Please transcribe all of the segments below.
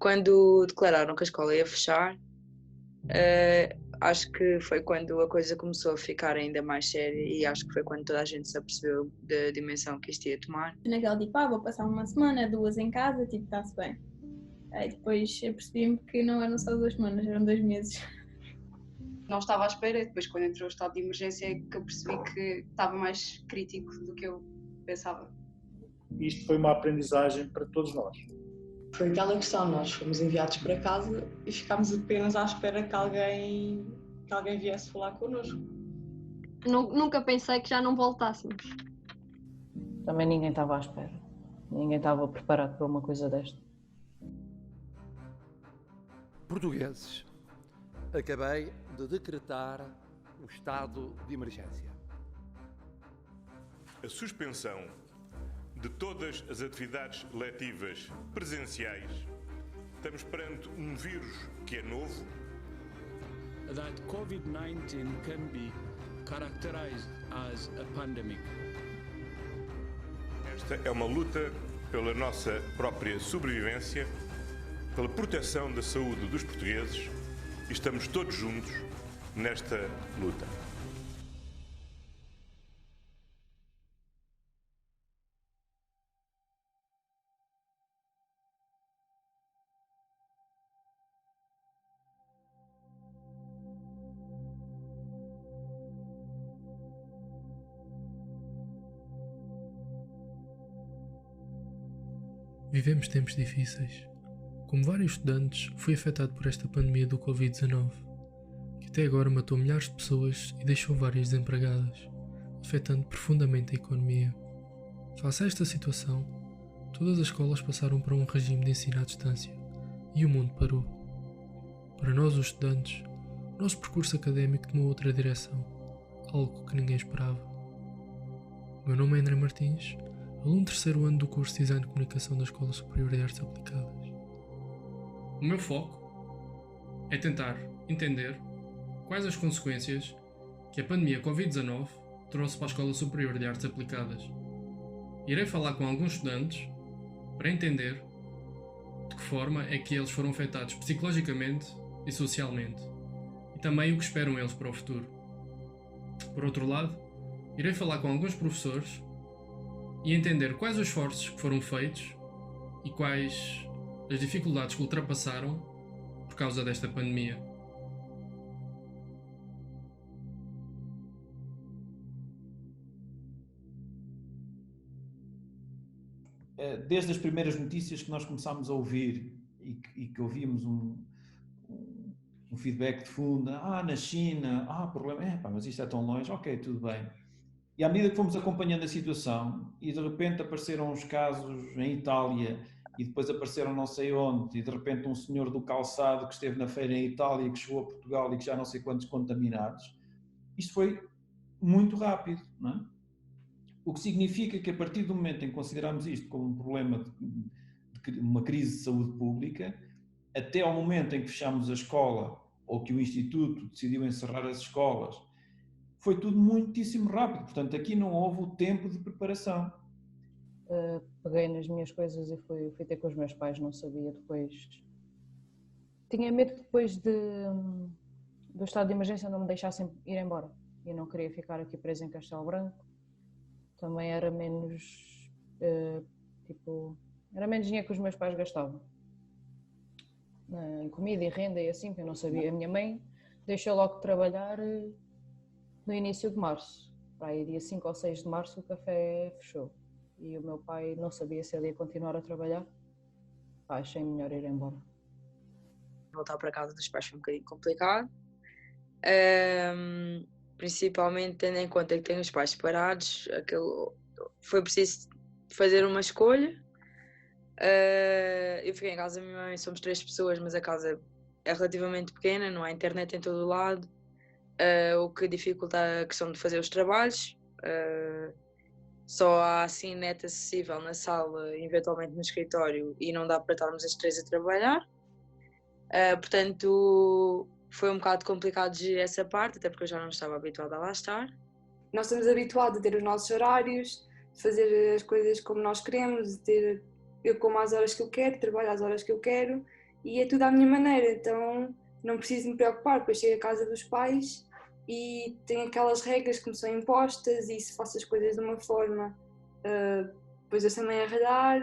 Quando declararam que a escola ia fechar, acho que foi quando a coisa começou a ficar ainda mais séria e acho que foi quando toda a gente se apercebeu da dimensão que isto ia tomar. Naquela tipo, vou passar uma semana, 2 em casa, tipo, está-se bem. Aí depois eu percebi-me que não eram só 2 semanas, eram 2 meses. Não estava à espera e depois quando entrou o estado de emergência é que eu percebi que estava mais crítico do que eu pensava. Isto foi uma aprendizagem para todos nós. Foi aquela questão, nós fomos enviados para casa e ficámos apenas à espera que alguém viesse falar connosco. Nunca pensei que já não voltássemos. Também ninguém estava à espera. Ninguém estava preparado para uma coisa desta. Portugueses, acabei de decretar o estado de emergência. A suspensão de todas as atividades letivas presenciais. Estamos perante um vírus que é novo. That COVID-19 can be characterized as a pandemic. Esta é uma luta pela nossa própria sobrevivência, pela proteção da saúde dos portugueses e estamos todos juntos nesta luta. Vivemos tempos difíceis. Como vários estudantes, fui afetado por esta pandemia do Covid-19, que até agora matou milhares de pessoas e deixou várias desempregadas, afetando profundamente a economia. Face a esta situação, todas as escolas passaram para um regime de ensino à distância e o mundo parou. Para nós, os estudantes, o nosso percurso académico tomou outra direção, algo que ninguém esperava. O meu nome é André Martins, aluno terceiro ano do curso de Design de Comunicação da Escola Superior de Artes Aplicadas. O meu foco é tentar entender quais as consequências que a pandemia Covid-19 trouxe para a Escola Superior de Artes Aplicadas. Irei falar com alguns estudantes para entender de que forma é que eles foram afetados psicologicamente e socialmente, e também o que esperam eles para o futuro. Por outro lado, irei falar com alguns professores e entender quais os esforços que foram feitos e quais as dificuldades que ultrapassaram por causa desta pandemia. Desde as primeiras notícias que nós começámos a ouvir e que ouvíamos um feedback de fundo, na China, problema, mas isto é tão longe, ok, tudo bem. E à medida que fomos acompanhando a situação e de repente apareceram os casos em Itália e depois apareceram não sei onde e de repente um senhor do calçado que esteve na feira em Itália que chegou a Portugal e que já não sei quantos contaminados, isto foi muito rápido, não é? O que significa que a partir do momento em que consideramos isto como um problema de uma crise de saúde pública, até ao momento em que fechamos a escola ou que o Instituto decidiu encerrar as escolas, foi tudo muitíssimo rápido, portanto aqui não houve o tempo de preparação. Peguei nas minhas coisas e fui ter com os meus pais, não sabia depois. Tinha medo que depois do estado de emergência não me deixassem ir embora e não queria ficar aqui preso em Castelo Branco. Também era menos, era menos dinheiro que os meus pais gastavam. Em comida e renda e assim, que eu não sabia. A minha mãe deixou logo de trabalhar no início de março. Aí, dia 5 ou 6 de março o café fechou. E o meu pai não sabia se ele ia continuar a trabalhar. Achei melhor ir embora. Voltar para casa dos pais foi um bocadinho complicado. Principalmente tendo em conta que tenho os pais separados, foi preciso fazer uma escolha. Eu fiquei em casa da minha mãe, somos 3 pessoas, mas a casa é relativamente pequena, não há internet em todo o lado, o que dificulta a questão de fazer os trabalhos. Só há assim net acessível na sala, eventualmente no escritório, e não dá para estarmos as 3 a trabalhar. Portanto, foi um bocado complicado de gerir essa parte, até porque eu já não estava habituada a lá estar. Nós estamos habituados a ter os nossos horários, de fazer as coisas como nós queremos, eu como às horas que eu quero, trabalho às horas que eu quero, e é tudo à minha maneira, então não preciso me preocupar. Depois chego à casa dos pais e tenho aquelas regras que me são impostas, e se faço as coisas de uma forma, depois eu também arralhar,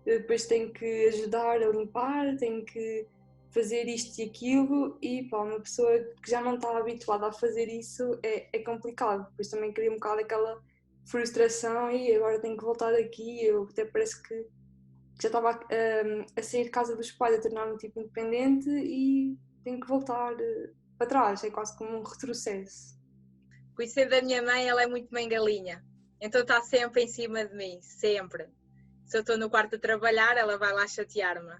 depois tenho que ajudar a limpar, tenho que fazer isto e aquilo, e pá, uma pessoa que já não está habituada a fazer isso é complicado. Depois também cria um bocado aquela frustração e agora tenho que voltar aqui. Eu até parece que já estava a sair de casa dos pais, a tornar-me tipo independente, e tenho que voltar para trás, é quase como um retrocesso. Conhecendo da minha mãe, ela é muito mãe galinha, então está sempre em cima de mim, sempre. Se eu estou no quarto a trabalhar, ela vai lá chatear-me.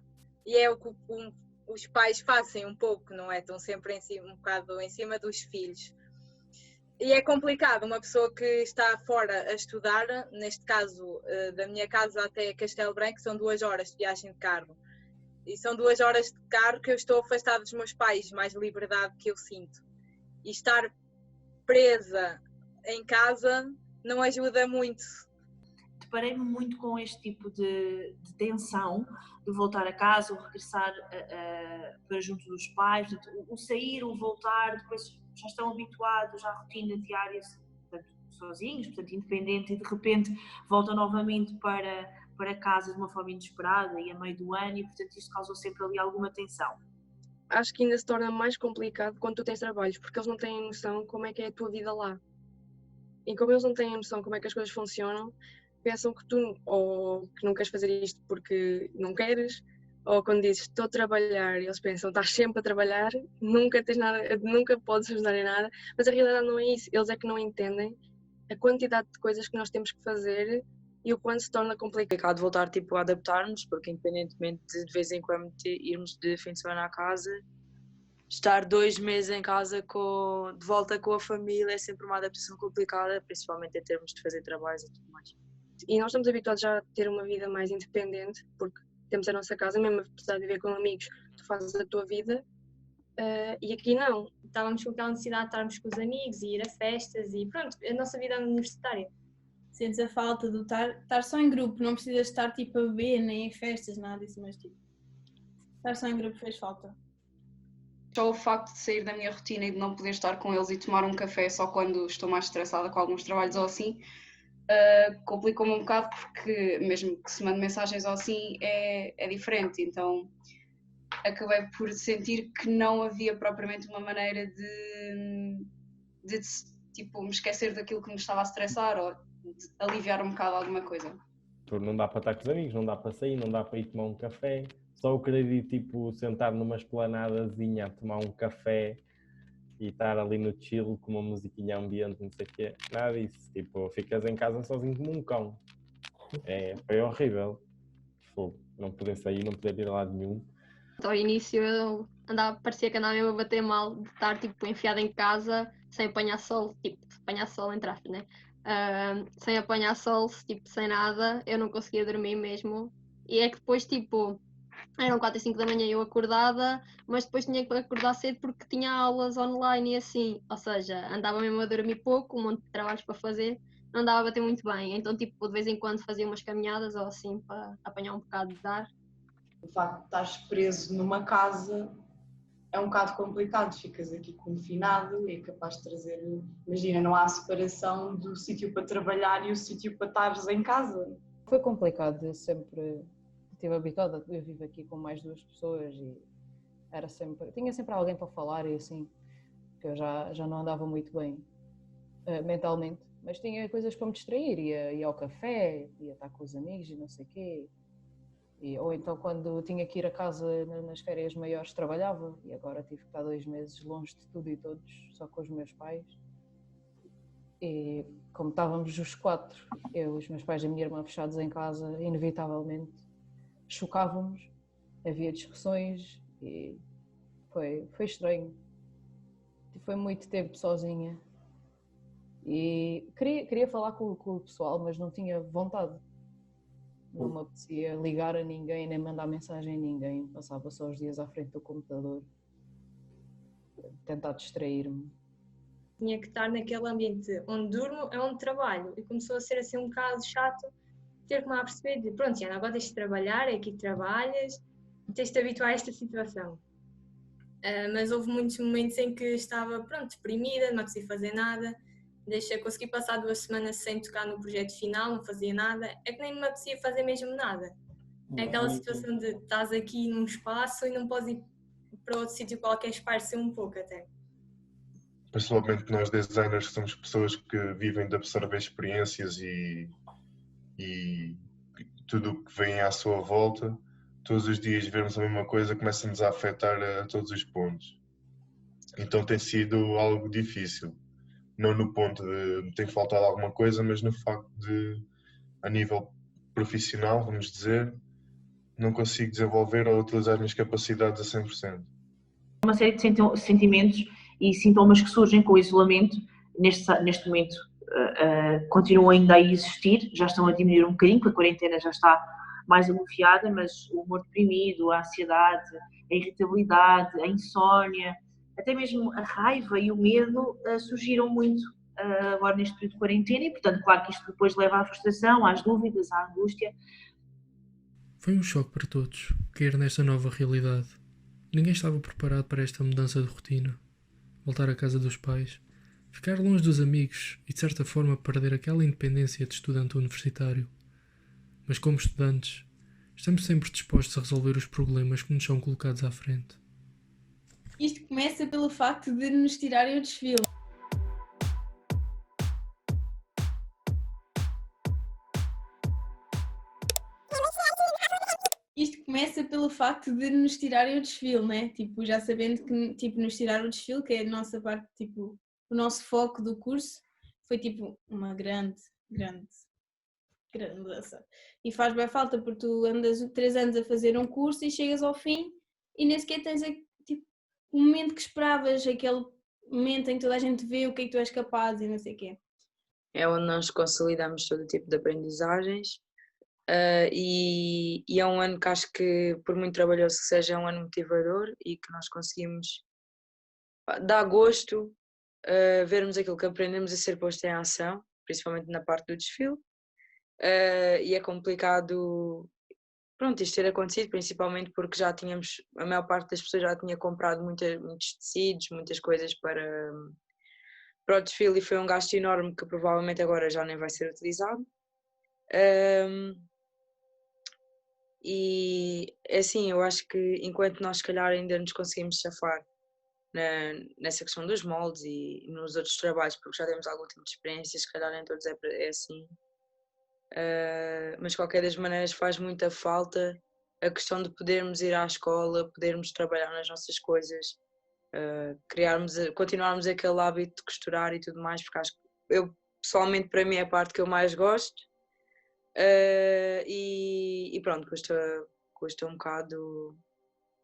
E é o que os pais fazem um pouco, não é? Estão sempre um bocado em cima dos filhos. E é complicado, uma pessoa que está fora a estudar, neste caso, da minha casa até Castelo Branco, são 2 horas de viagem de carro. E são 2 horas de carro que eu estou afastada dos meus pais, mais liberdade que eu sinto. E estar presa em casa não ajuda muito. Deparei-me muito com este tipo de tensão, de voltar a casa, o regressar para junto dos pais, o sair, o voltar, depois já estão habituados à rotina diária, portanto, sozinhos, portanto, independente, e de repente voltam novamente para casa de uma forma inesperada e a meio do ano, e portanto isto causou sempre ali alguma tensão. Acho que ainda se torna mais complicado quando tu tens trabalhos, porque eles não têm noção como é que é a tua vida lá. E como eles não têm noção como é que as coisas funcionam, pensam que tu ou que não queres fazer isto porque não queres, ou quando dizes estou a trabalhar, eles pensam estás sempre a trabalhar, nunca tens nada, nunca podes ajudar em nada, mas a realidade não é isso. Eles é que não entendem a quantidade de coisas que nós temos que fazer e o quanto se torna complicado voltar tipo a adaptar-nos, porque independentemente de vez em quando irmos de fim de semana à casa, estar 2 meses em casa de volta com a família é sempre uma adaptação complicada, principalmente em termos de fazer trabalhos e tudo mais. E nós estamos habituados já a ter uma vida mais independente, porque temos a nossa casa, mesmo apesar de viver com amigos, tu fazes a tua vida, e aqui não. Estávamos com aquela necessidade de estarmos com os amigos e ir a festas e pronto, a nossa vida universitária. Sentes a falta de estar só em grupo, não precisas estar tipo a beber, nem em festas, nada disso, mas tipo, estar só em grupo fez falta. Só o facto de sair da minha rotina e de não poder estar com eles e tomar um café só quando estou mais estressada com alguns trabalhos ou assim, complicou-me um bocado, porque mesmo que se mande mensagens ou assim é diferente, então acabei por sentir que não havia propriamente uma maneira de tipo, me esquecer daquilo que me estava a estressar ou de aliviar um bocado alguma coisa. Não dá para estar com os amigos, não dá para sair, não dá para ir tomar um café, só eu querer ir tipo sentar numa esplanadazinha a tomar um café e estar ali no chill com uma musiquinha ambiente, não sei o quê, nada disso, tipo, ficas em casa sozinho como um cão. Foi horrível, não poder sair, não poder ir a lado nenhum. Ao início eu parecia que andava mesmo a bater mal de estar tipo enfiada em casa sem apanhar sol, tipo, apanhar sol entre aspas, né? Sem apanhar sol, tipo, sem nada, eu não conseguia dormir mesmo. E é que depois tipo, eram 4 e 5 da manhã eu acordada, mas depois tinha que acordar cedo porque tinha aulas online e assim, ou seja, andava mesmo a dormir pouco, um monte de trabalhos para fazer, não andava a bater muito bem, então tipo, de vez em quando fazia umas caminhadas ou assim para apanhar um bocado de ar. O facto de estares preso numa casa é um bocado complicado, ficas aqui confinado e é capaz de trazer, imagina, não há separação do sítio para trabalhar e o sítio para estares em casa. Foi complicado, eu sempre estive habituada, eu vivo aqui com mais 2 pessoas e tinha sempre alguém para falar e assim, que eu já não andava muito bem mentalmente, mas tinha coisas para me distrair, ia ao café, ia estar com os amigos e não sei o quê. Ou então quando tinha que ir a casa nas férias maiores trabalhava e agora tive que estar 2 meses longe de tudo e todos, só com os meus pais. E como estávamos os 4, eu, os meus pais e a minha irmã fechados em casa, inevitavelmente chocávamos, havia discussões e foi estranho. Foi muito tempo sozinha e queria falar com o pessoal, mas não tinha vontade. Não me apetecia ligar a ninguém, nem mandar mensagem a ninguém. Passava só os dias à frente do computador, tentar distrair-me. Tinha que estar naquele ambiente onde durmo, é onde trabalho. E começou a ser assim um bocado chato ter que me aperceber de pronto, Diana, agora tens de trabalhar, é aqui que trabalhas, tens de te habituar a esta situação. Mas houve muitos momentos em que estava, pronto, deprimida, não conseguia fazer nada, consegui passar 2 semanas sem tocar no projeto final, não fazia nada, é que nem me apetecia fazer mesmo nada. É aquela situação de estás aqui num espaço e não podes ir para outro sítio qualquer, espairecer um pouco até. Principalmente nós designers somos pessoas que vivem de absorver experiências e tudo o que vem à sua volta, todos os dias vermos a mesma coisa começa-nos a afetar a todos os pontos. Então tem sido algo difícil. Não no ponto de me tem faltado alguma coisa, mas no facto de, a nível profissional, vamos dizer, não consigo desenvolver ou utilizar as minhas capacidades a 100%. Uma série de sentimentos e sintomas que surgem com o isolamento, neste momento continuam ainda a existir, já estão a diminuir um bocadinho, porque a quarentena já está mais aliviada, mas o humor deprimido, a ansiedade, a irritabilidade, a insónia, até mesmo a raiva e o medo surgiram muito agora neste período de quarentena e, portanto, claro que isto depois leva à frustração, às dúvidas, à angústia. Foi um choque para todos, cair nesta nova realidade. Ninguém estava preparado para esta mudança de rotina. Voltar à casa dos pais, ficar longe dos amigos e, de certa forma, perder aquela independência de estudante universitário. Mas como estudantes, estamos sempre dispostos a resolver os problemas que nos são colocados à frente. Isto começa pelo facto de nos tirarem o desfile. Isto começa pelo facto de nos tirarem o desfile, né? Tipo, já sabendo que tipo, nos tiraram o desfile, que é a nossa parte, tipo, o nosso foco do curso, foi tipo uma grande mudança. E faz bem falta, porque tu andas 3 anos a fazer um curso e chegas ao fim e nem sequer tens tipo, o momento que esperavas, aquele momento em que toda a gente vê o que é que tu és capaz e não sei o quê. É onde nós consolidamos todo tipo de aprendizagens. E é um ano que acho que, por muito trabalhoso que seja, é um ano motivador e que nós conseguimos dar gosto vermos aquilo que aprendemos a ser posto em ação, principalmente na parte do desfile. E é complicado, pronto, isto ter acontecido, principalmente porque já tínhamos, a maior parte das pessoas já tinha comprado muitos tecidos, muitas coisas para o desfile e foi um gasto enorme que provavelmente agora já nem vai ser utilizado. E assim, eu acho que enquanto nós se calhar ainda nos conseguimos chafar nessa questão dos moldes e nos outros trabalhos, porque já temos algum tipo de experiência, se calhar em todos é assim, mas de qualquer das maneiras faz muita falta a questão de podermos ir à escola, podermos trabalhar nas nossas coisas, continuarmos aquele hábito de costurar e tudo mais, porque acho que eu pessoalmente para mim é a parte que eu mais gosto. E pronto, custa um bocado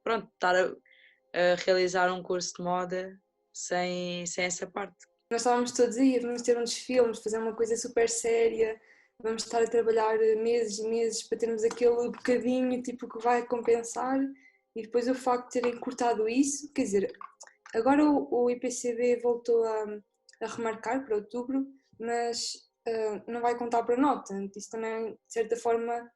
pronto, estar a realizar um curso de moda sem essa parte. Nós estávamos todos aí, vamos ter um desfile, vamos fazer uma coisa super séria, vamos estar a trabalhar meses e meses para termos aquele bocadinho tipo que vai compensar e depois o facto de terem cortado isso, quer dizer, agora o IPCB voltou a remarcar para outubro, mas não vai contar para nota, isso também de certa forma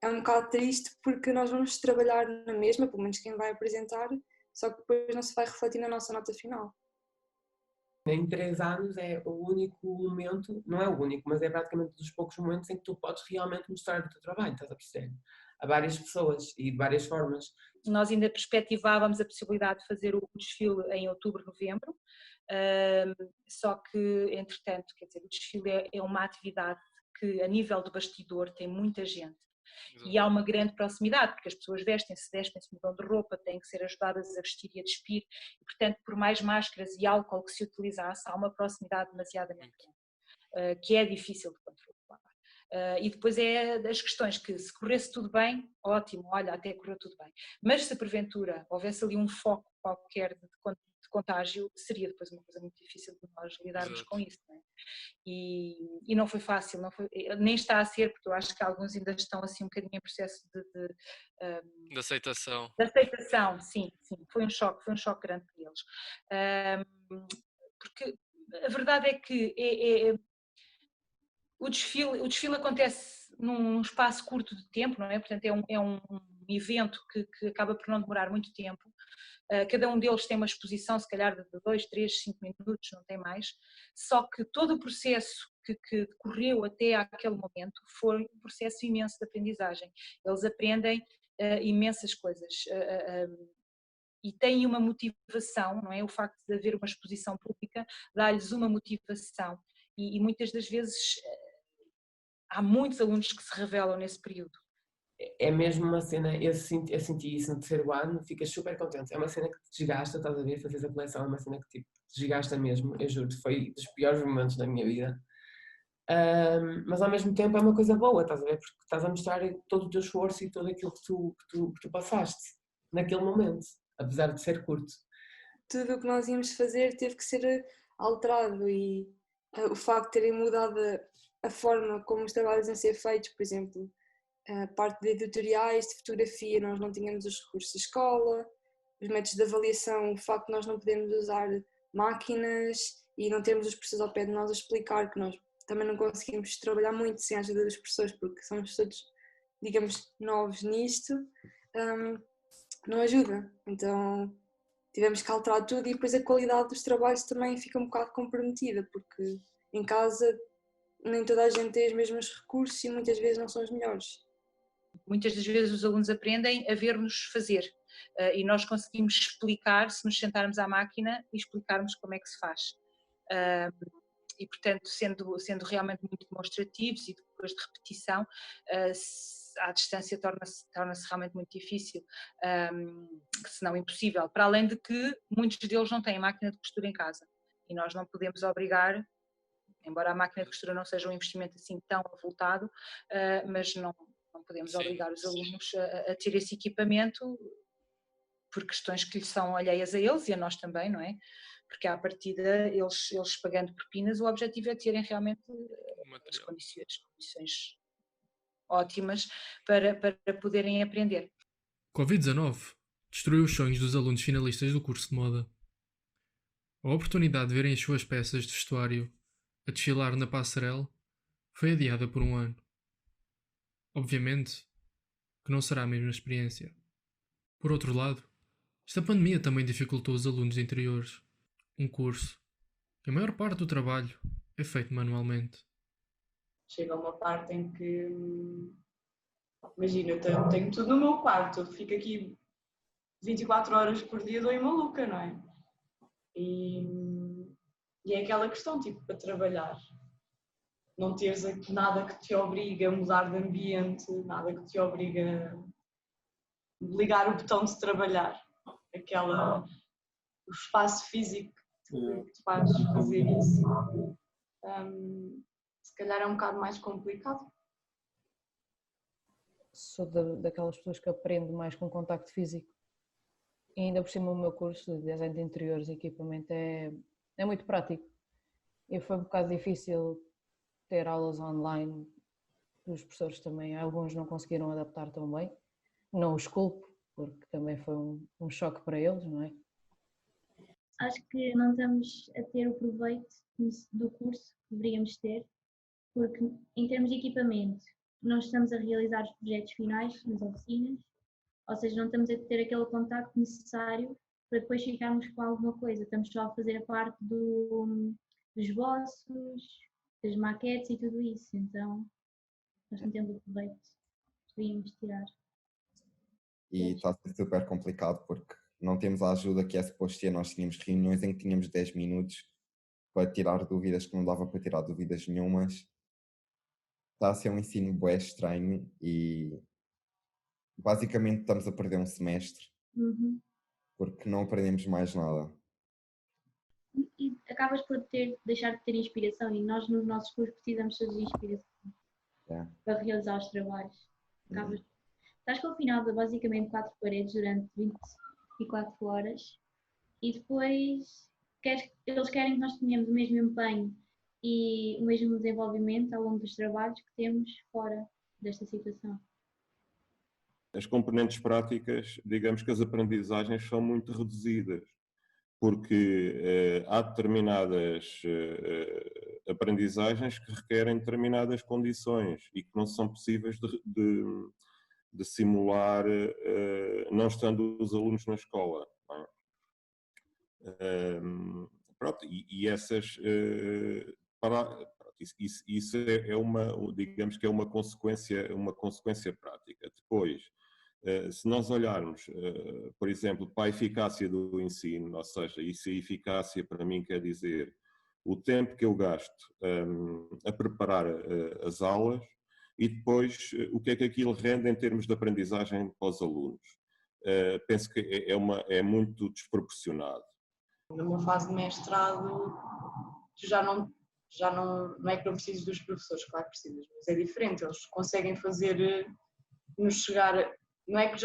é um bocado triste porque nós vamos trabalhar na mesma, pelo menos quem vai apresentar, só que depois não se vai refletir na nossa nota final. Em 3 anos é o único momento, não é o único, mas é praticamente dos poucos momentos em que tu podes realmente mostrar o teu trabalho, estás a perceber? A várias pessoas e de várias formas. Nós ainda perspectivávamos a possibilidade de fazer o desfile em outubro, novembro, só que, entretanto, quer dizer, o desfile é uma atividade que a nível de bastidor tem muita gente. E há uma grande proximidade, porque as pessoas vestem-se, mudam de roupa, têm que ser ajudadas a vestir e a despir, e portanto, por mais máscaras e álcool que se utilizasse, há uma proximidade demasiadamente grande, que é difícil de controlar. E depois é as questões que, se corresse tudo bem, ótimo, olha, até correu tudo bem, mas se porventura houvesse ali um foco qualquer de contágio, seria depois uma coisa muito difícil de nós lidarmos com isso, não é? E não foi fácil, nem está a ser, porque eu acho que alguns ainda estão assim um bocadinho em processo de aceitação. De aceitação, sim, foi um choque grande para eles. Porque a verdade é que o desfile acontece num espaço curto de tempo, não é? Portanto, é um evento que acaba por não demorar muito tempo. Cada um deles tem uma exposição, se calhar de 2, 3, 5 minutos, não tem mais, só que todo o processo que decorreu até àquele momento foi um processo imenso de aprendizagem. Eles aprendem imensas coisas e têm uma motivação, não é? O facto de haver uma exposição pública dá-lhes uma motivação e muitas das vezes há muitos alunos que se revelam nesse período. É mesmo uma cena, eu senti isso no terceiro ano, ficas super contente. É uma cena que te desgasta, estás a ver, fazer a coleção é uma cena que tipo, te desgasta mesmo, eu juro, foi dos piores momentos da minha vida. Mas ao mesmo tempo é uma coisa boa, estás a ver, porque estás a mostrar todo o teu esforço e todo aquilo que tu passaste naquele momento, apesar de ser curto. Tudo o que nós íamos fazer teve que ser alterado e o facto de terem mudado a forma como os trabalhos iam ser feitos, por exemplo, a parte de editoriais, de fotografia, nós não tínhamos os recursos da escola, os métodos de avaliação, o facto de nós não podermos usar máquinas e não termos os professores ao pé de nós a explicar, que nós também não conseguimos trabalhar muito sem a ajuda dos professores, porque somos todos, digamos, novos nisto, não ajuda. Então tivemos que alterar tudo e depois a qualidade dos trabalhos também fica um bocado comprometida, porque em casa nem toda a gente tem os mesmos recursos e muitas vezes não são os melhores. Muitas das vezes os alunos aprendem a ver-nos fazer e nós conseguimos explicar se nos sentarmos à máquina e explicarmos como é que se faz. E portanto, sendo realmente muito demonstrativos e depois de repetição, à distância torna-se realmente muito difícil, se não impossível, para além de que muitos deles não têm máquina de costura em casa e nós não podemos obrigar, embora a máquina de costura não seja um investimento assim tão avultado, mas não podemos obrigar os alunos a ter esse equipamento por questões que lhes são alheias a eles e a nós também, não é? Porque à partida, eles pagando propinas, o objetivo é terem realmente as condições ótimas para poderem aprender. Covid-19 destruiu os sonhos dos alunos finalistas do curso de moda. A oportunidade de verem as suas peças de vestuário a desfilar na passarela foi adiada por um ano. Obviamente que não será a mesma experiência. Por outro lado, esta pandemia também dificultou os alunos de interiores, um curso que a maior parte do trabalho é feito manualmente. Chega a uma parte em que, imagina, eu tenho tudo no meu quarto, eu fico aqui 24 horas por dia, dou-me maluca, não é? E é aquela questão, tipo, para trabalhar. Não teres nada que te obrigue a mudar de ambiente, nada que te obrigue a ligar o botão de trabalhar. O espaço físico que te faz fazer isso. Se calhar é um bocado mais complicado. Sou daquelas pessoas que aprendo mais com contacto físico. E ainda por cima o meu curso de design de interiores e equipamento é muito prático. E foi um bocado difícil ter aulas online, os professores também, alguns não conseguiram adaptar tão bem. Não os culpo, porque também foi um choque para eles, não é? Acho que não estamos a ter o proveito do curso que deveríamos ter, porque em termos de equipamento não estamos a realizar os projetos finais nas oficinas, ou seja, não estamos a ter aquele contacto necessário para depois ficarmos com alguma coisa, estamos só a fazer a parte dos esboços, das maquetes e tudo isso, então nós não temos o proveito que deveríamos tirar. E está a ser super complicado porque não temos a ajuda que é suposto ter. Nós tínhamos reuniões em que tínhamos 10 minutos para tirar dúvidas que não dava para tirar dúvidas nenhumas. Está a ser um ensino bué estranho e basicamente estamos a perder um semestre porque não aprendemos mais nada. E acabas por deixar de ter inspiração e nós nos nossos cursos precisamos de inspiração para realizar os trabalhos. Estás confinado a basicamente 4 paredes durante 24 horas e depois eles querem que nós tenhamos o mesmo empenho e o mesmo desenvolvimento ao longo dos trabalhos que temos fora desta situação. As componentes práticas, digamos que as aprendizagens são muito reduzidas, porque há determinadas aprendizagens que requerem determinadas condições e que não são possíveis de de simular não estando os alunos na escola. Não é? Pronto, e essas isso é uma, digamos que é uma consequência prática. Depois, se nós olharmos, por exemplo, para a eficácia do ensino, ou seja, isso a eficácia para mim quer dizer o tempo que eu gasto a preparar as aulas e depois o que é que aquilo rende em termos de aprendizagem para os alunos. Penso que é muito desproporcionado. Numa fase de mestrado, tu já não é que não precisas dos professores, claro que precisas, mas é diferente, eles conseguem fazer-nos chegar, não é que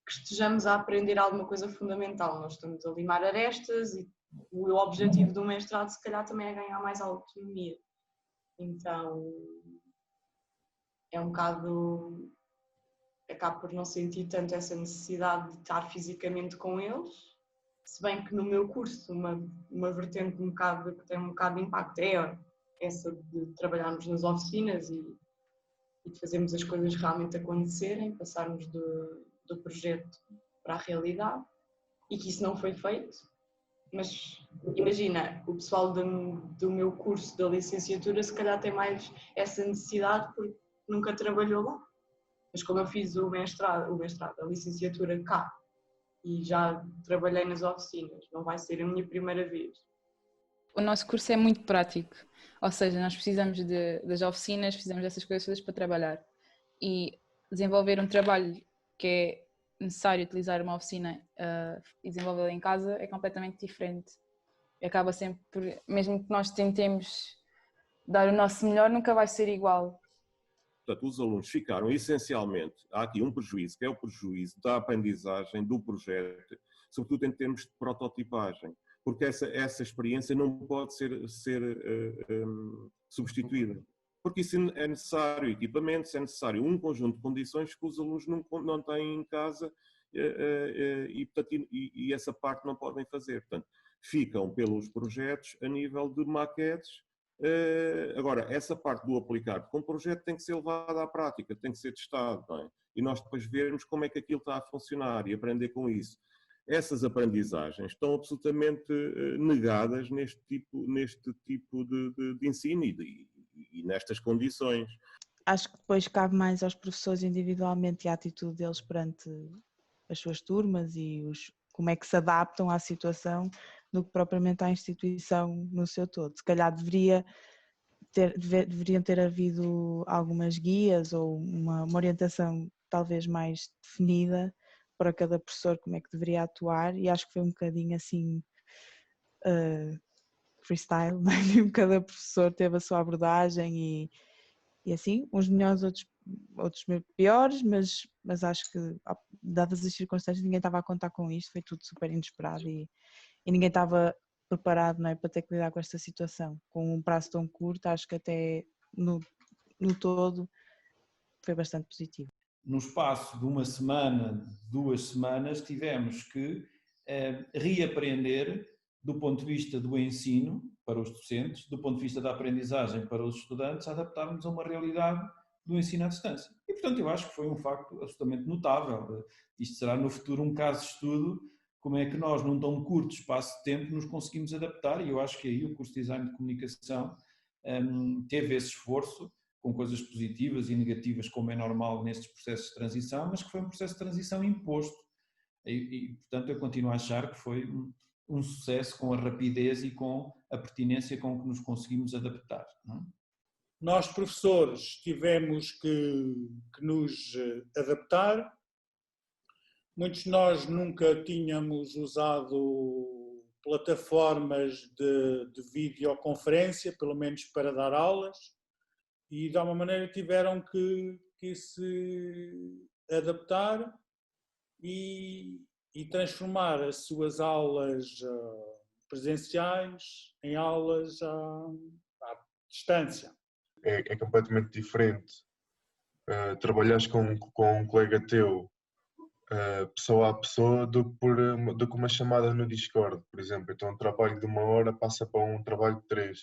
estejamos a aprender alguma coisa fundamental, nós estamos a limar arestas e o objetivo do mestrado se calhar também é ganhar mais autonomia. Então é um bocado, acabo por não sentir tanto essa necessidade de estar fisicamente com eles, se bem que no meu curso uma vertente que tem um bocado de impacto é essa de trabalharmos nas oficinas e de fazermos as coisas realmente acontecerem, passarmos do projeto para a realidade, e que isso não foi feito. Mas imagina, o pessoal do meu curso da licenciatura se calhar tem mais essa necessidade porque nunca trabalhou lá. Mas como eu fiz o mestrado, a licenciatura cá, e já trabalhei nas oficinas, não vai ser a minha primeira vez. O nosso curso é muito prático, ou seja, nós precisamos das oficinas, precisamos dessas coisas todas para trabalhar. E desenvolver um trabalho que é necessário utilizar uma oficina e desenvolvê-la em casa é completamente diferente. Acaba sempre por, mesmo que nós tentemos dar o nosso melhor, nunca vai ser igual. Portanto, os alunos ficaram essencialmente, há aqui um prejuízo, que é o prejuízo da aprendizagem do projeto, sobretudo em termos de prototipagem, porque essa experiência não pode ser substituída. Porque isso é necessário equipamentos, é necessário um conjunto de condições que os alunos não têm em casa e essa parte não podem fazer. Portanto, ficam pelos projetos a nível de maquetes. Agora, essa parte do aplicar com o projeto tem que ser levada à prática, tem que ser testado, não é? E nós depois vermos como é que aquilo está a funcionar e aprender com isso. Essas aprendizagens estão absolutamente negadas neste tipo de ensino e nestas condições. Acho que depois cabe mais aos professores individualmente e a atitude deles perante as suas turmas e como é que se adaptam à situação do que propriamente à instituição no seu todo. Se calhar deveriam ter havido algumas guias ou uma orientação talvez mais definida para cada professor como é que deveria atuar, e acho que foi um bocadinho assim freestyle, né? Cada professor teve a sua abordagem e assim, uns melhores, outros piores, mas acho que dadas as circunstâncias ninguém estava a contar com isto, foi tudo super inesperado e ninguém estava preparado, não é, para ter que lidar com esta situação. Com um prazo tão curto, acho que até no todo foi bastante positivo. No espaço de uma semana, 2 semanas, tivemos que reaprender do ponto de vista do ensino para os docentes, do ponto de vista da aprendizagem para os estudantes, adaptarmos a uma realidade do ensino à distância. E, portanto, eu acho que foi um facto absolutamente notável. Isto será no futuro um caso de estudo, como é que nós, num tão curto espaço de tempo, nos conseguimos adaptar, e eu acho que aí o curso de Design de Comunicação teve esse esforço, com coisas positivas e negativas, como é normal nestes processos de transição, mas que foi um processo de transição imposto. E portanto, eu continuo a achar que foi um sucesso com a rapidez e com a pertinência com que nos conseguimos adaptar. Não é? Nós, professores, tivemos que nos adaptar. Muitos de nós nunca tínhamos usado plataformas de videoconferência, pelo menos para dar aulas, e de alguma maneira tiveram que se adaptar e transformar as suas aulas presenciais em aulas à distância. É completamente diferente trabalhares com um colega teu pessoa a pessoa do que uma chamada no Discord, por exemplo. Então um trabalho de 1 hora passa para um trabalho de 3,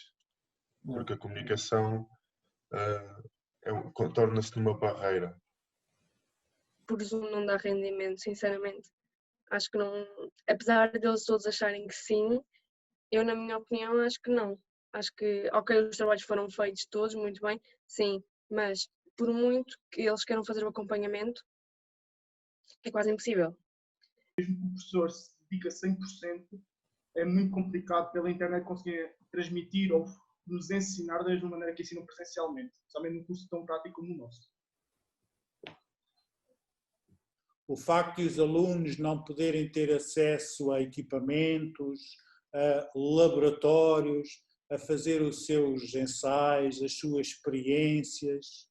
porque a comunicação torna-se numa barreira. por Zoom não dá rendimento, sinceramente. Acho que não, apesar deles todos acharem que sim, eu, na minha opinião, acho que não. Acho que, ok, os trabalhos foram feitos todos muito bem, sim, mas por muito que eles queiram fazer o acompanhamento, é quase impossível. Mesmo que o professor se dedica 100%, é muito complicado pela internet conseguir transmitir ou nos ensinar da mesma maneira que ensinam presencialmente, somente num curso tão prático como o nosso. O facto de os alunos não poderem ter acesso a equipamentos, a laboratórios, a fazer os seus ensaios, as suas experiências,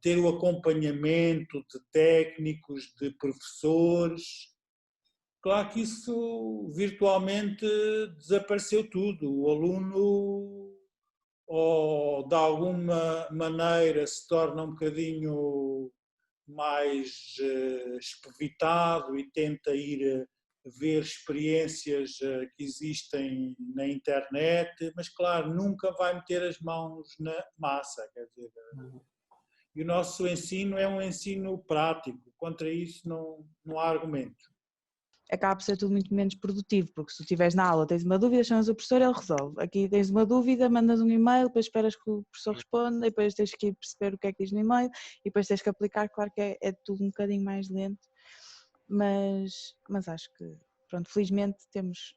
ter o acompanhamento de técnicos, de professores. Claro que isso virtualmente desapareceu tudo. O aluno, ou de alguma maneira, se torna um bocadinho mais espevitado e tenta ir ver experiências que existem na internet, mas claro, nunca vai meter as mãos na massa, quer dizer, e o nosso ensino é um ensino prático, contra isso não há argumento. Acaba por ser tudo muito menos produtivo, porque se tu estiveres na aula, tens uma dúvida, chamas o professor, ele resolve. Aqui tens uma dúvida, mandas um e-mail, depois esperas que o professor responda, e depois tens que ir perceber o que é que diz no e-mail, e depois tens que aplicar. Claro que é tudo um bocadinho mais lento, mas acho que, pronto, felizmente temos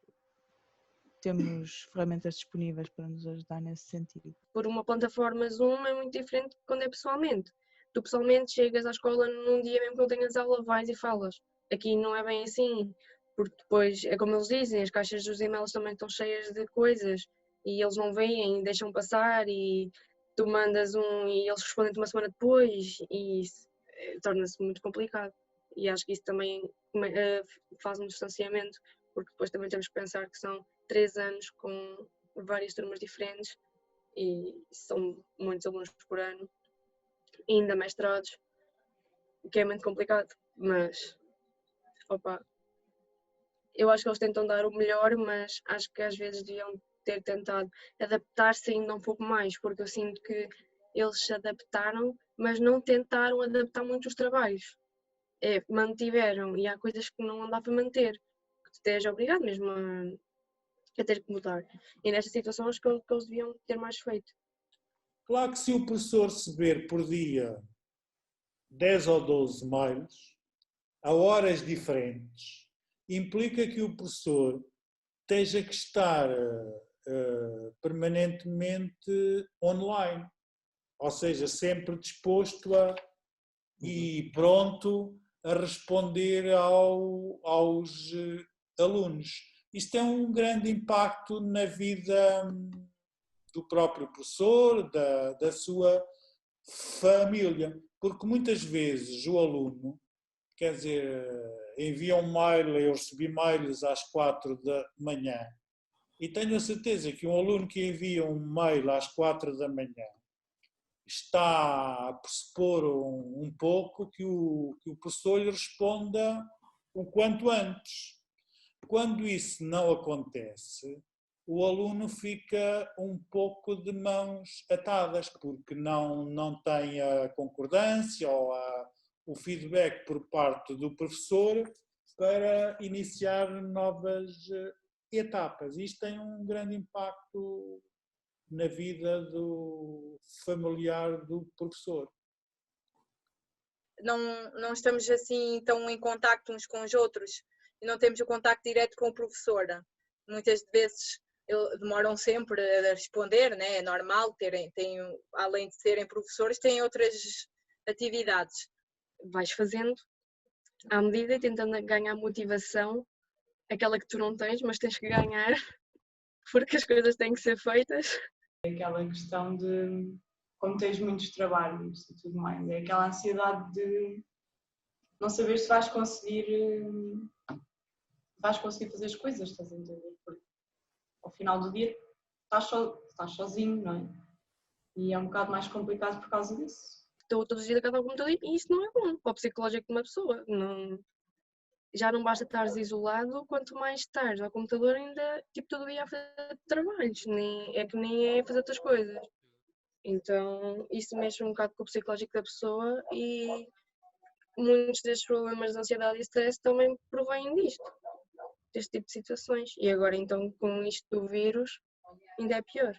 ferramentas disponíveis para nos ajudar nesse sentido. Por uma plataforma Zoom é muito diferente de quando é pessoalmente. Tu pessoalmente chegas à escola num dia mesmo que não tenhas aula, vais e falas. Aqui não é bem assim, porque depois, é como eles dizem, as caixas dos e-mails também estão cheias de coisas e eles não veem, deixam passar e tu mandas e eles respondem-te uma semana depois e torna-se muito complicado. E acho que isso também faz um distanciamento, porque depois também temos que pensar que são 3 anos com várias turmas diferentes e são muitos alunos por ano, ainda mestrados, o que é muito complicado, mas opa, eu acho que eles tentam dar o melhor, mas acho que às vezes deviam ter tentado adaptar-se ainda um pouco mais, porque eu sinto que eles se adaptaram, mas não tentaram adaptar muito os trabalhos. Mantiveram, e há coisas que não dá para manter, que tu esteja obrigado mesmo a ter que mudar. E nesta situação acho que eles deviam ter mais feito. Claro que se o professor receber por dia 10 ou 12 mails, a horas diferentes, implica que o professor esteja que estar permanentemente online, ou seja, sempre disposto e pronto a responder aos alunos. Isto tem um grande impacto na vida do próprio professor, da sua família, porque muitas vezes o aluno, quer dizer, envia um mail, eu recebi mails às 4 da manhã, e tenho a certeza que um aluno que envia um mail às 4 da manhã está a pressupor um pouco que o professor lhe responda o quanto antes. Quando isso não acontece, o aluno fica um pouco de mãos atadas, porque não tem a concordância ou o feedback por parte do professor para iniciar novas etapas. Isto tem um grande impacto na vida do familiar do professor. Não estamos assim tão em contacto uns com os outros e não temos o contacto direto com o professor. Muitas vezes demoram sempre a responder, né? É normal, além de serem professores, têm outras atividades. Vais fazendo à medida e tentando ganhar motivação, aquela que tu não tens, mas tens que ganhar, porque as coisas têm que ser feitas. É aquela questão de, como tens muitos trabalhos e tudo mais, é aquela ansiedade de não saber se vais conseguir fazer as coisas, estás a entender? Porque ao final do dia estás sozinho, não é? E é um bocado mais complicado por causa disso. Estou todos os dias ligado ao computador e isso não é bom para o psicológico de uma pessoa. Já não basta estares isolado, quanto mais estares ao computador ainda, todo dia a fazer trabalhos, nem é fazer outras coisas. Então isso mexe um bocado com o psicológico da pessoa e muitos destes problemas de ansiedade e stress também provêm deste tipo de situações. E agora então com isto do vírus ainda é pior.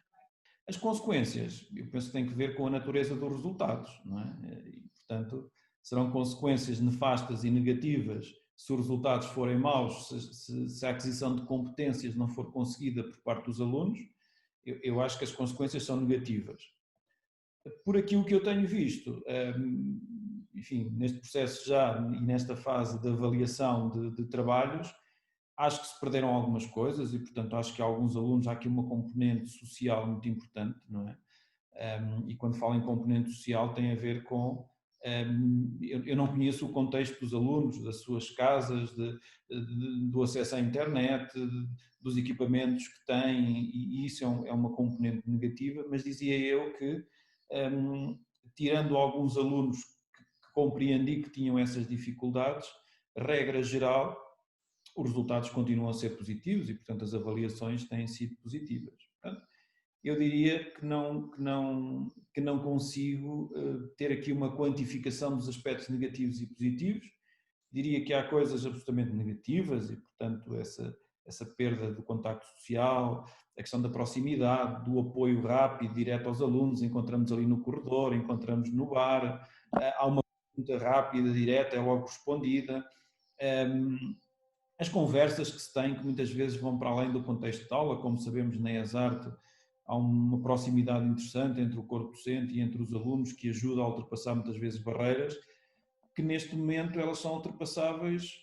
As consequências, eu penso que têm que ver com a natureza dos resultados, não é? E, portanto, serão consequências nefastas e negativas se os resultados forem maus, se a aquisição de competências não for conseguida por parte dos alunos. Eu acho que as consequências são negativas. Por aquilo que eu tenho visto, enfim, neste processo já e nesta fase de avaliação de trabalhos, acho que se perderam algumas coisas e, portanto, acho que há alguns alunos, há aqui uma componente social muito importante, não é? E quando falo em componente social tem a ver com, eu não conheço o contexto dos alunos, das suas casas, do acesso à internet, dos equipamentos que têm, e isso é uma componente negativa, mas dizia eu que, tirando alguns alunos que compreendi que tinham essas dificuldades, regra geral, os resultados continuam a ser positivos e, portanto, as avaliações têm sido positivas. Portanto, eu diria que não consigo ter aqui uma quantificação dos aspectos negativos e positivos. Diria que há coisas absolutamente negativas e, portanto, essa perda do contacto social, a questão da proximidade, do apoio rápido, direto aos alunos, encontramos ali no corredor, encontramos no bar, há uma pergunta rápida, direta, é logo respondida. As conversas que se têm, que muitas vezes vão para além do contexto de aula, como sabemos na ESART, há uma proximidade interessante entre o corpo docente e entre os alunos que ajuda a ultrapassar muitas vezes barreiras, que neste momento elas são ultrapassáveis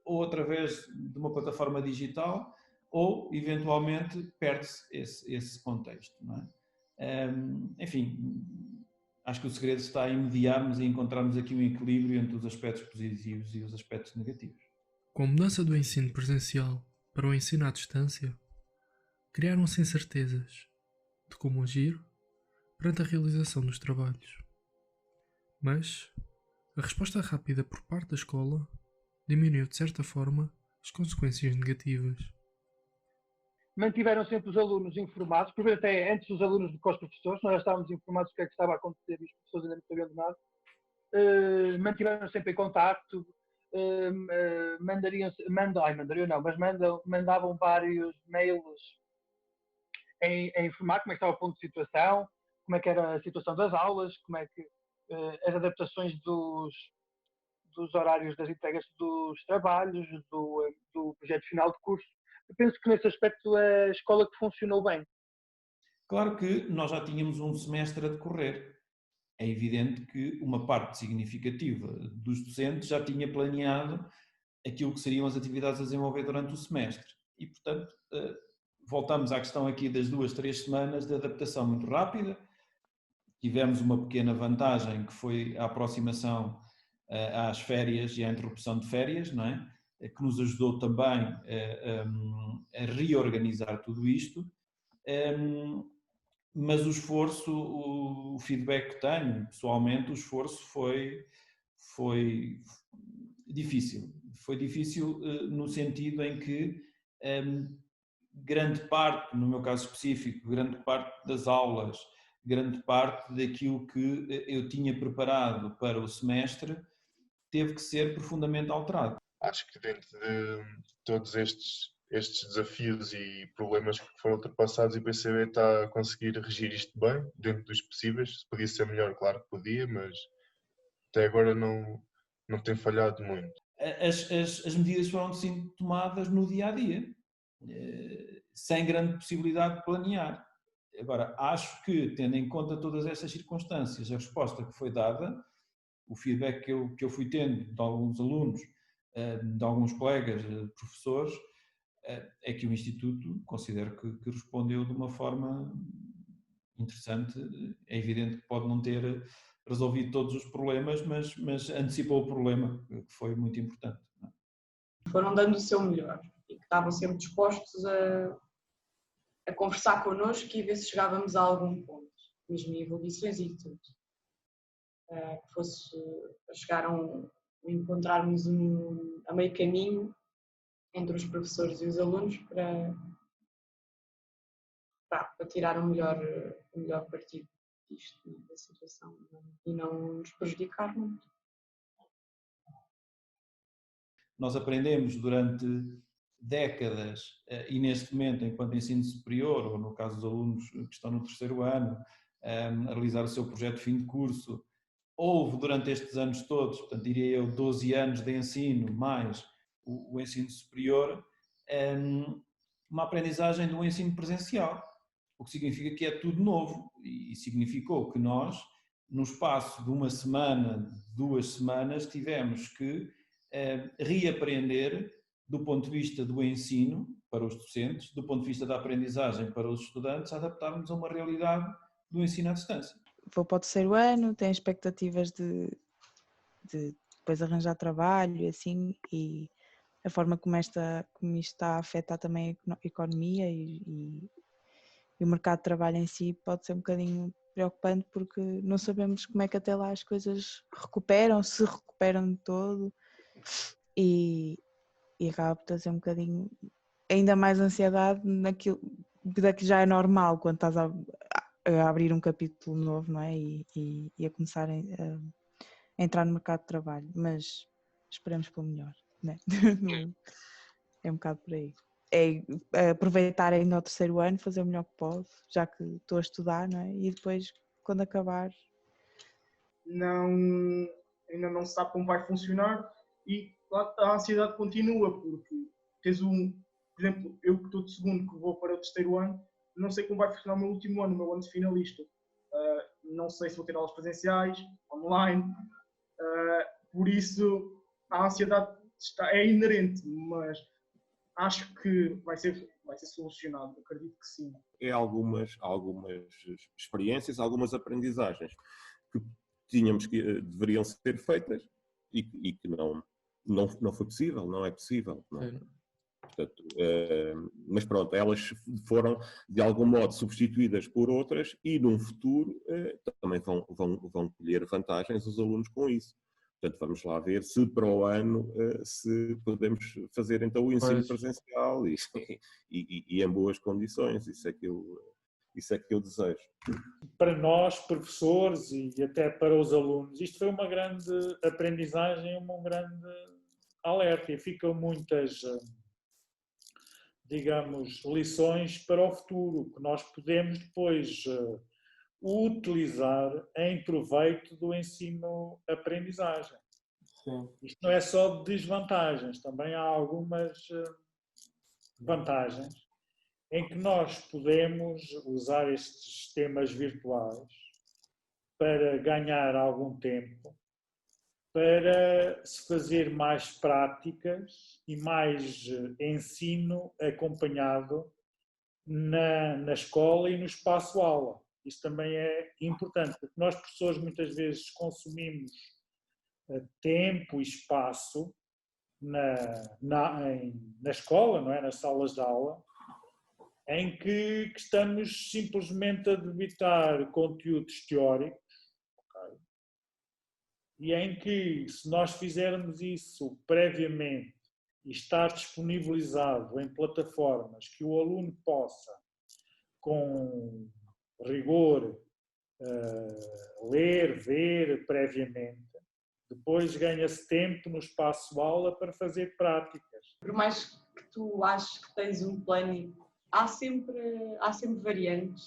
ou através de uma plataforma digital ou, eventualmente, perde-se esse contexto, não é? Enfim, acho que o segredo está em mediarmos e encontrarmos aqui um equilíbrio entre os aspectos positivos e os aspectos negativos. Com a mudança do ensino presencial para o ensino à distância, criaram-se incertezas de como agir perante a realização dos trabalhos. Mas a resposta rápida por parte da escola diminuiu de certa forma as consequências negativas. Mantiveram sempre os alunos informados, por vezes até antes dos alunos com os professores, nós já estávamos informados do que é que estava a acontecer e os professores ainda não sabiam de nada. Mantiveram sempre em contacto, mandavam vários mails a informar como é que estava o ponto de situação, como é que era a situação das aulas, como é que as adaptações dos horários das entregas dos trabalhos, do projeto final de curso. Eu penso que nesse aspecto é a escola que funcionou bem. Claro que nós já tínhamos um semestre a decorrer. É evidente que uma parte significativa dos docentes já tinha planeado aquilo que seriam as atividades a desenvolver durante o semestre. E, portanto, voltamos à questão aqui das 2-3 semanas de adaptação muito rápida. Tivemos uma pequena vantagem que foi a aproximação às férias e à interrupção de férias, não é? Que nos ajudou também a reorganizar tudo isto. Mas o esforço, o feedback que tenho pessoalmente, o esforço foi difícil. Foi difícil no sentido em que grande parte, no meu caso específico, grande parte das aulas, grande parte daquilo que eu tinha preparado para o semestre teve que ser profundamente alterado. Acho que dentro de todos estes desafios e problemas que foram ultrapassados, o IPCB está a conseguir regir isto bem, dentro dos possíveis. Podia ser melhor, claro que podia, mas até agora não tem falhado muito. As medidas foram sim tomadas no dia-a-dia, sem grande possibilidade de planear. Agora, acho que, tendo em conta todas estas circunstâncias, a resposta que foi dada, o feedback que eu fui tendo de alguns alunos, de alguns colegas, professores, é que o Instituto considero que respondeu de uma forma interessante. É evidente que pode não ter resolvido todos os problemas, mas antecipou o problema, que foi muito importante. Foram dando o seu melhor e que estavam sempre dispostos a conversar connosco e ver se chegávamos a algum ponto, mesmo em evoluções e tudo. Que fosse chegaram a encontrarmos a meio caminho entre os professores e os alunos para tirar o melhor partido. disto, né, da situação, e não nos prejudicar muito. Nós aprendemos durante décadas e neste momento, enquanto ensino superior, ou no caso dos alunos que estão no terceiro ano, a realizar o seu projeto de fim de curso, houve durante estes anos todos, portanto diria eu 12 anos de ensino mais o ensino superior, uma aprendizagem do ensino presencial, o que significa que é tudo novo e significou que nós, no espaço de uma semana, 2 semanas, tivemos que reaprender do ponto de vista do ensino para os docentes, do ponto de vista da aprendizagem para os estudantes, adaptarmos a uma realidade do ensino à distância. Vou para o terceiro ano, tenho expectativas de depois arranjar trabalho e assim, e a forma como isto está a afetar também a economia e o mercado de trabalho em si pode ser um bocadinho preocupante, porque não sabemos como é que até lá as coisas recuperam, se recuperam de todo, e acaba por trazer um bocadinho ainda mais ansiedade naquilo que já é normal quando estás a abrir um capítulo novo, não é? E a começar a entrar no mercado de trabalho, mas esperemos pelo melhor, não é? É um bocado por aí. É aproveitar ainda o terceiro ano, fazer o melhor que posso, já que estou a estudar, não é? E depois, quando acabar... Ainda não se sabe como vai funcionar e a ansiedade continua, porque tens por exemplo, eu que estou de segundo, que vou para o terceiro ano, não sei como vai funcionar o meu último ano, o meu ano de finalista. Não sei se vou ter aulas presenciais, online, por isso a ansiedade é inerente, mas acho que vai ser solucionado, acredito que sim. É algumas experiências, algumas aprendizagens que tínhamos que deveriam ser feitas e que não foi possível, não é possível. Não. Portanto, mas pronto, elas foram de algum modo substituídas por outras e num futuro também vão colher vantagens os alunos com isso. Portanto, vamos lá ver se para o ano se podemos fazer então o ensino presencial e em boas condições. Isso é que eu desejo. Para nós, professores e até para os alunos, isto foi uma grande aprendizagem, um grande alerta, e ficam muitas, digamos, lições para o futuro, que nós podemos depois utilizar em proveito do ensino-aprendizagem. Isto não é só desvantagens, também há algumas vantagens em que nós podemos usar estes sistemas virtuais para ganhar algum tempo, para se fazer mais práticas e mais ensino acompanhado na escola e no espaço-aula. Isso também é importante, porque nós, professores, muitas vezes consumimos tempo e espaço na escola, não é? Nas salas de aula, em que estamos simplesmente a debitar conteúdos teóricos, okay? E em que, se nós fizermos isso previamente e estar disponibilizado em plataformas que o aluno possa, com rigor, ler, ver previamente, depois ganha-se tempo no espaço-aula para fazer práticas. Por mais que tu aches que tens um plano, há sempre variantes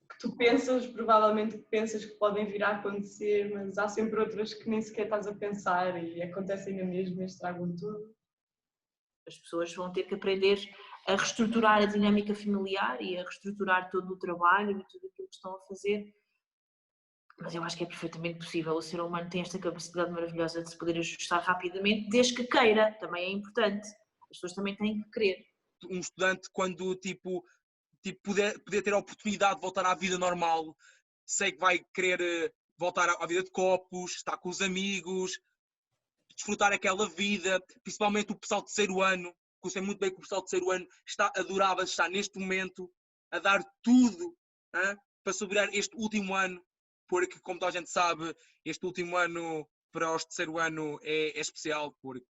que tu pensas, provavelmente que pensas que podem vir a acontecer, mas há sempre outras que nem sequer estás a pensar e acontecem na mesma e estragam tudo. As pessoas vão ter que aprender a reestruturar a dinâmica familiar e a reestruturar todo o trabalho e tudo aquilo que estão a fazer. Mas eu acho que é perfeitamente possível. O ser humano tem esta capacidade maravilhosa de se poder ajustar rapidamente, desde que queira. Também é importante. As pessoas também têm que querer. Um estudante, quando poder ter a oportunidade de voltar à vida normal, sei que vai querer voltar à vida de copos, estar com os amigos, desfrutar aquela vida, principalmente o pessoal de terceiro ano, que eu sei muito bem que o pessoal de terceiro ano adorava estar neste momento a dar tudo para celebrar este último ano, porque, como toda a gente sabe, este último ano para os de terceiro ano é especial, porque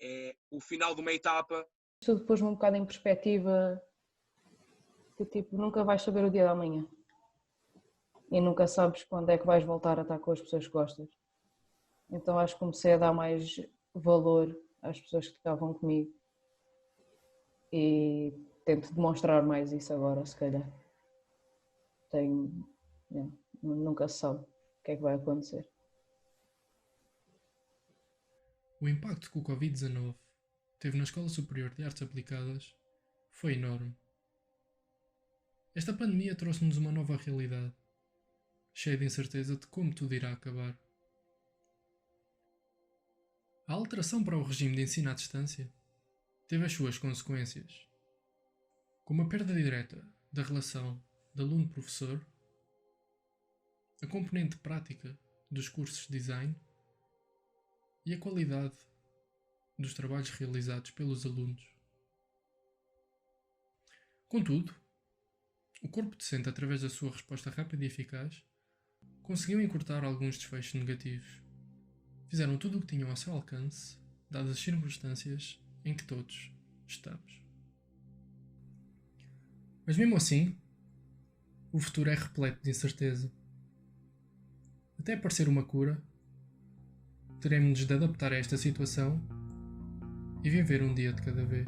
é o final de uma etapa. Isto depois um bocado em perspectiva, que tipo, nunca vais saber o dia de amanhã. e nunca sabes quando é que vais voltar a estar com as pessoas que gostas. Então acho que comecei a dar mais valor às pessoas que estavam comigo e tento demonstrar mais isso agora, se calhar. Nunca se sabe o que é que vai acontecer. O impacto que o Covid-19 teve na Escola Superior de Artes Aplicadas foi enorme. Esta pandemia trouxe-nos uma nova realidade, cheia de incerteza de como tudo irá acabar. A alteração para o regime de ensino à distância teve as suas consequências, como a perda direta da relação de aluno-professor, a componente prática dos cursos de design e a qualidade dos trabalhos realizados pelos alunos. Contudo, o corpo docente, através da sua resposta rápida e eficaz, conseguiu encurtar alguns desfechos negativos. Fizeram tudo o que tinham ao seu alcance, dadas as circunstâncias em que todos estamos. Mas mesmo assim, o futuro é repleto de incerteza. Até aparecer uma cura, teremos de adaptar a esta situação e viver um dia de cada vez.